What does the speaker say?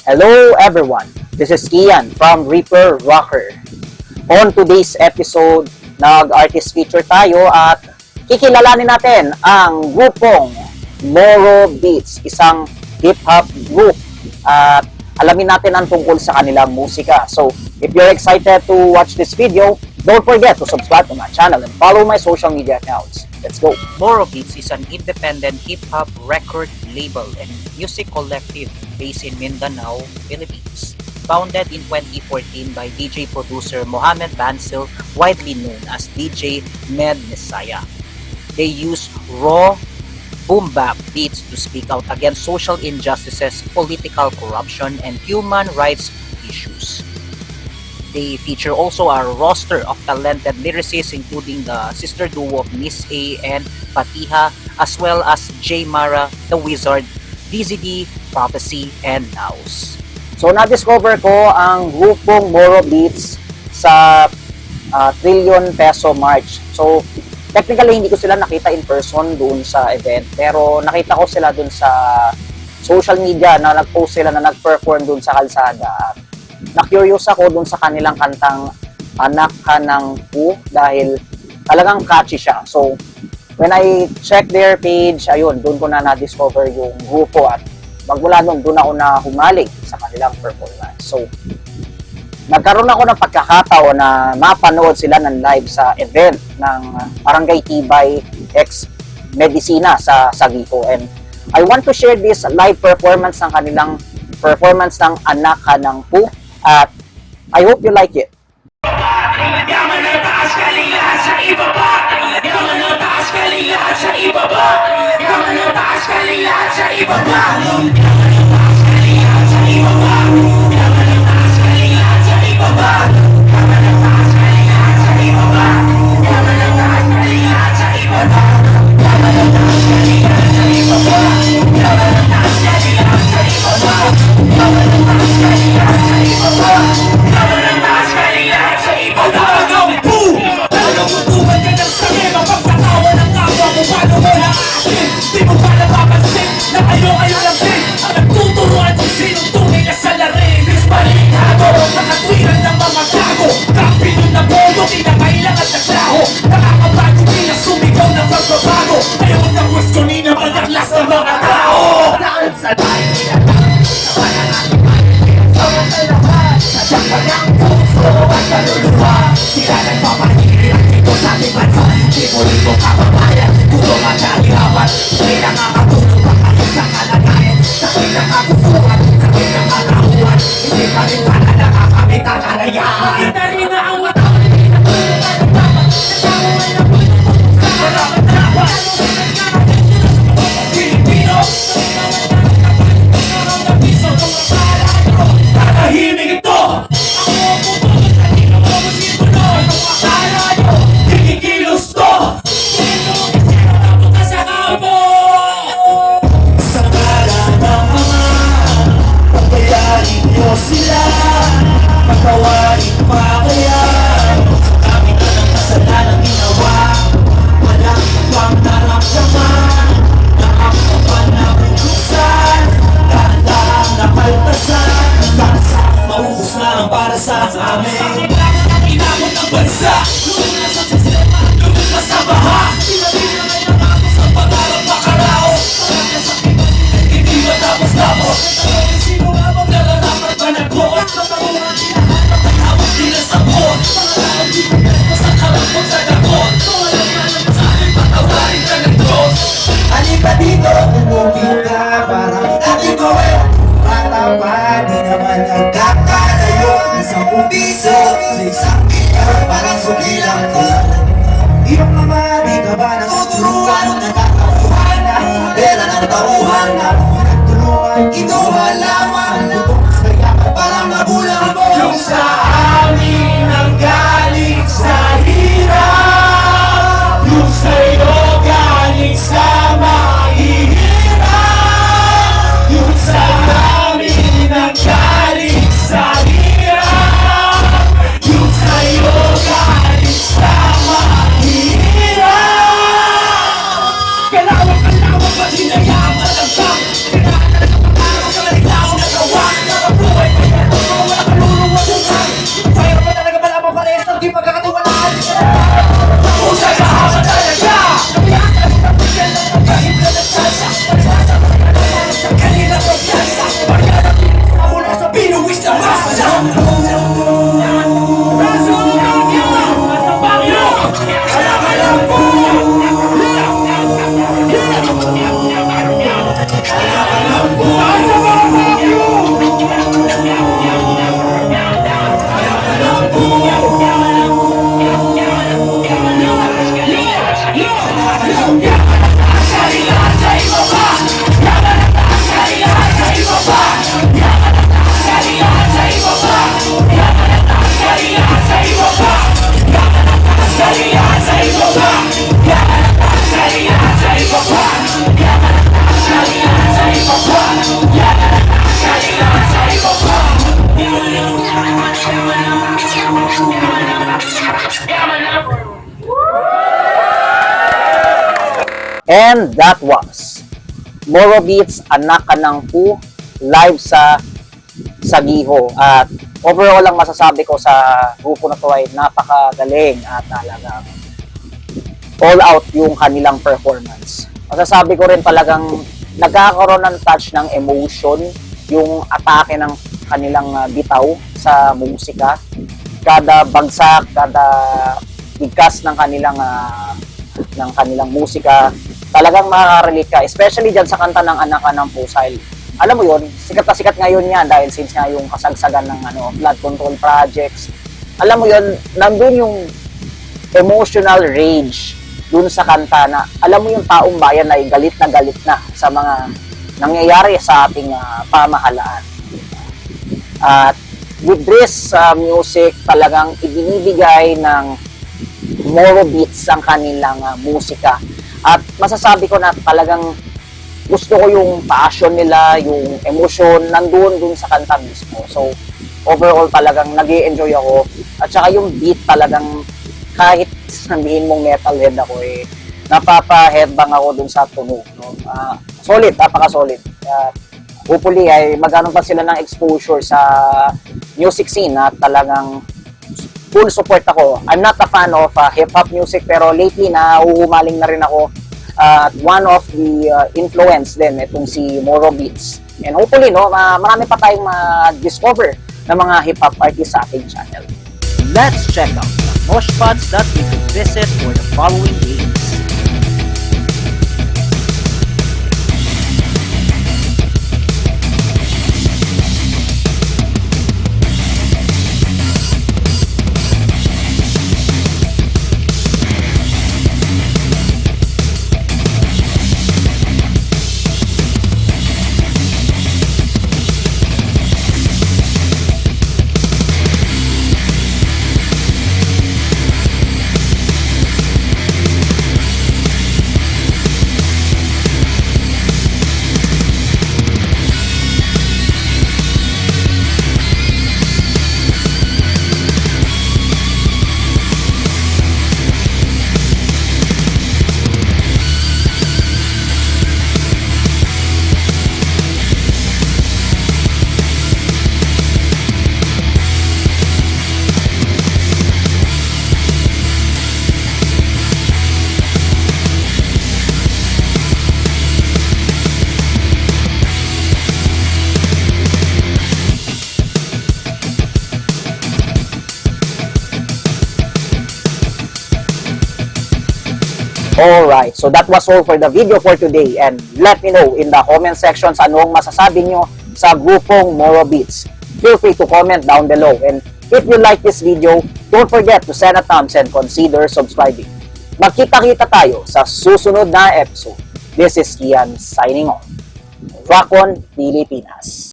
Hello everyone, this is Ian from Reaper Rocker. On today's episode, nag-artist feature tayo at kikilalanin natin ang grupong Moro Beats, isang hip-hop group at alamin natin ang tungkol sa kanilang musika. So, if you're excited to watch this video, don't forget to subscribe to my channel and follow my social media accounts. Let's go! Moro Beats is an independent hip-hop record label and music collective based in Mindanao, Philippines. Founded in 2014 by DJ producer Mohamed Bansil, widely known as DJ Med Messiah. They use raw, boom-bap beats to speak out against social injustices, political corruption, and human rights issues. They feature also a roster of talented lyricists including the sister duo of Miss A and Fatiha, as well as J Mara, The Wizard, DZD, Prophecy, and Naus. So, na-discover ko ang grupong Moro Beats sa Trillion Peso March. So, technically, hindi ko sila nakita in person doon sa event, pero nakita ko sila doon sa social media na nag-post sila na nag-perform doon sa kalsada. Na-curious ako doon sa kanilang kantang Anak Ka Ng Pu dahil talagang catchy siya. So, when I check their page, ayun, doon ko na na-discover yung grupo at magmula doon ako na humaling sa kanilang performance. So, nagkaroon ako ng pagkakataon na mapanood sila ng live sa event ng Barangay Tibay X Medicina sa Sagico. And I want to share this live performance ng kanilang performance ng Anak Ka Ng Pu. At I hope you like it. Yaman ang taas kalinga sa ibaba. Yaman ang taas kalinga sa ibaba. Yaman ang taas kalinga sa ibaba. Yaman ang taas kalinga sa ibaba. Yaman ang taas kalinga sa ibaba. Yaman ang taas kalinga sa ibaba. Yaman ang taas kalinga sa ibaba. Yaman ang taas kalinga sa ibaba. Yaman ang taas kalinga sa ibaba. Yaman ang taas kalinga sa ibaba. Yaman ang taas kalinga sa ibaba. Talagang boom! Talagang tutukan ka ng sakit. Mapagkatawa ng kapwa mo. Paano mo na-akin? Di mo pa napapansin na kayo lang din ang nagtuturuan kung sinong tunay na salarin. Bilis balintado, nakatwiran ng mga gago. Kampi nun na bodo, kinakailangan at naglaho. Nakakabago nila sumigaw ng pagbabago. Ayaw na questionin ang pagkaklas ng mga tao. Dahil sa tayo nilatang sa panangating sadyang walang puso at kaluluwa. Sila nagpapahiri ang tito sa ating bansa. Libo-libo kababayan, gulong at kahirapan. May nakakatulong ang ayos sa kalagayan. Sa pinakagustuhan, sa pinakalahuan. Hindi pa rin pala nakakamit ang kalayaan. Kita rin na ang matawan, hindi na tulungan ang dapat. Sa tao ay napulong sa walang dapat. Pilipino, tatahimik ito! Ako ang putulog sa di na mamusito nun! Ang akala nyo, kikikilos to! Sino ang isino na punta sa kampo? Sa ngalan ng mga pagbayarin nyo sila, pagbawarin pa kaya sa dami na ng kasalanang ginawa. Walang ibang naramdaman na ang kapanahon kusan, dahan-dahang nakaltasan. Maubos na ang para sa amin. Inabot ng bansa, lumulungan sa sistema, lumulungan sa baha. Pinabili na ngayon ang tapos ng pag-arang makarao. Marami sa kibat, hindi matapos-tapos. Sino nga bang nararapat ba nagbuot? Matanguhan sinahan, matahawag nila sa buot. Pangalaan di maganda sa kalapot sa dakot. Walang malang sa akin, patawarin ka ng Diyos. Halika dito, tumugin ka, parang ating gawin. Bata pa, di naman nagkakalayo. Isang piso, sa isang pilar, parang sukilang ko. Iyong ama, di ka ba natuturuan? Nagkakauhan na, pera ng tauhan na tulungan. Ito halaman na And that was Moro Beats, Anak Ka Ng Pu, live sa Sagiho. At overall lang masasabi ko sa grupo na to ay napakagaling at talagang all out yung kanilang performance. Masasabi ko rin talagang nagkakaroon ng touch ng emotion yung atake ng kanilang bitaw sa musika. Kada bagsak, kada bigkas ng kanilang musika, talagang makaka-relate ka, especially dyan sa kanta ng Anak Ka Ng Pusay. Alam mo yun, sikat na sikat ngayon yan dahil since nga yung kasagsagan ng blood control projects. Alam mo yun, nandun yung emotional rage dun sa kanta na, alam mo yung taong bayan ay galit na sa mga nangyayari sa ating pamahalaan. At with this music, talagang ibinibigay ng Moro Beats ang kanilang musika. At masasabi ko na talagang gusto ko yung passion nila, yung emotion, nandun dun sa kanta mismo. So, overall talagang nag-i-enjoy ako. At saka yung beat talagang kahit sabihin mong metalhead ako napapa-headbang ako dun sa tunog. No? Solid, napaka-solid. Hopefully ay magkaroon pa sila ng exposure sa music scene at talagang full support ako. I'm not a fan of hip-hop music pero lately nauhumaling na rin ako at one of the influence din itong si Moro Beats. And hopefully marami pa tayong ma-discover ng mga hip-hop artists sa ating channel. Let's check out the mosh spots that we could visit for the following days. Alright, so that was all for the video for today and let me know in the comment sections anong masasabi nyo sa grupong Moro Beats. Feel free to comment down below and if you like this video, don't forget to send a thumbs and consider subscribing. Magkita-kita tayo sa susunod na episode. This is Ian signing off. Rock on, Pilipinas!